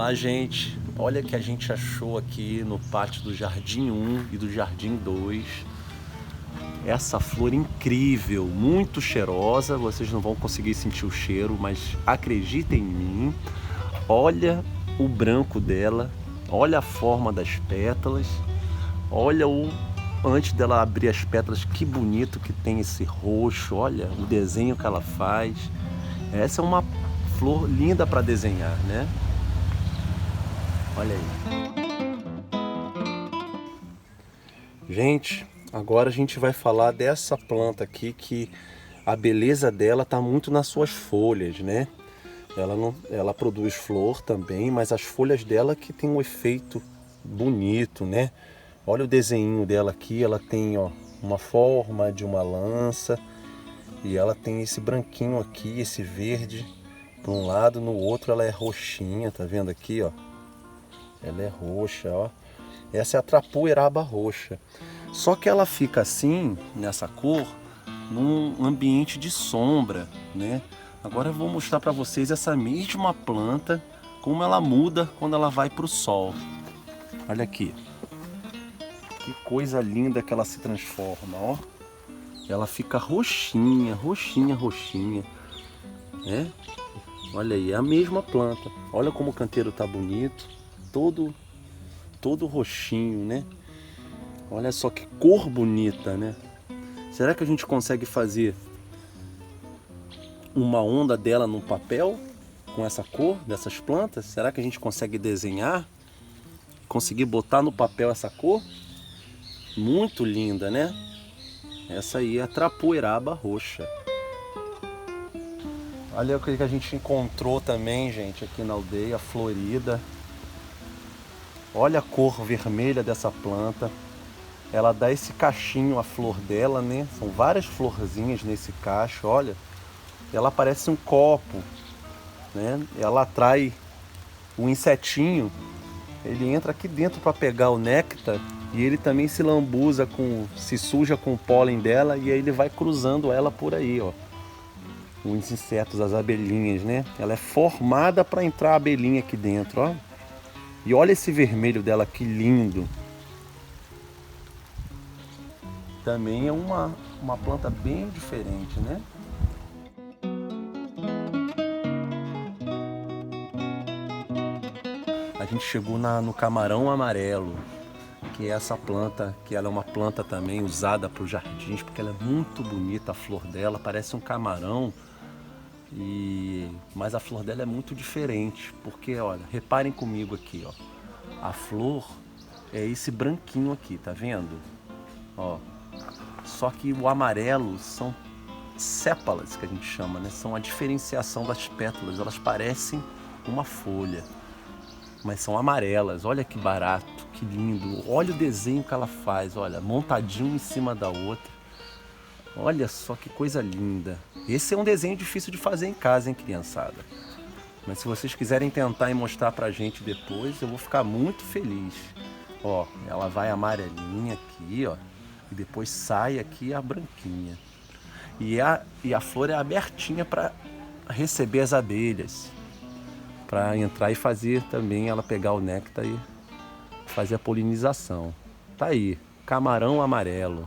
Olá, gente. Olha o que a gente achou aqui no pátio do Jardim 1 e do Jardim 2. Essa flor incrível, muito cheirosa. Vocês não vão conseguir sentir o cheiro, mas acreditem em mim. Olha o branco dela, olha a forma das pétalas, olha antes dela abrir as pétalas, que bonito que tem esse roxo. Olha o desenho que ela faz. Essa é uma flor linda para desenhar, né? Olha aí. Gente, agora a gente vai falar dessa planta aqui que a beleza dela está muito nas suas folhas, né? Ela produz flor também, mas as folhas dela que tem um efeito bonito, né? Olha o desenho dela aqui, ela tem, ó, uma forma de uma lança e ela tem esse branquinho aqui, esse verde para um lado, no outro ela é roxinha, tá vendo aqui, ó? Ela é roxa, ó. Essa é a Trapoeraba roxa. Só que ela fica assim, nessa cor, num ambiente de sombra, né? Agora eu vou mostrar para vocês essa mesma planta, como ela muda quando ela vai para o sol. Olha aqui. Que coisa linda que ela se transforma, ó. Ela fica roxinha, roxinha, roxinha, né? Olha aí, é a mesma planta. Olha como o canteiro tá bonito, todo roxinho, né? Olha só que cor bonita, né? Será que a gente consegue fazer uma onda dela no papel com essa cor dessas plantas? Será que a gente consegue desenhar? Conseguir botar no papel essa cor? Muito linda, né? Essa aí é a Trapoeraba roxa. Olha o que a gente encontrou também, gente, aqui na aldeia florida. Olha a cor vermelha dessa planta. Ela dá esse cachinho à flor dela, né? São várias florzinhas nesse cacho, olha. Ela parece um copo, né? Ela atrai o insetinho. Ele entra aqui dentro para pegar o néctar e ele também se suja com o pólen dela e aí ele vai cruzando ela por aí, ó. Os insetos, as abelhinhas, né? Ela é formada para entrar a abelhinha aqui dentro, ó. E olha esse vermelho dela, que lindo. Também é uma planta bem diferente, né? A gente chegou no camarão amarelo, que é essa planta, que ela é uma planta também usada para os jardins, porque ela é muito bonita, a flor dela parece um camarão, mas a flor dela é muito diferente, porque, olha, reparem comigo aqui, ó, a flor é esse branquinho aqui, tá vendo? Ó, só que o amarelo são sépalas, que a gente chama, né? São a diferenciação das pétalas, elas parecem uma folha, mas são amarelas. Olha que barato, que lindo. Olha o desenho que ela faz, olha, montadinho em cima da outra. Olha só que coisa linda. Esse é um desenho difícil de fazer em casa, hein, criançada? Mas se vocês quiserem tentar e mostrar pra gente depois, eu vou ficar muito feliz. Ó, ela vai amarelinha aqui, ó, e depois sai aqui a branquinha. E a flor é abertinha para receber as abelhas, para entrar e fazer também, ela pegar o néctar e fazer a polinização. Tá aí, camarão amarelo.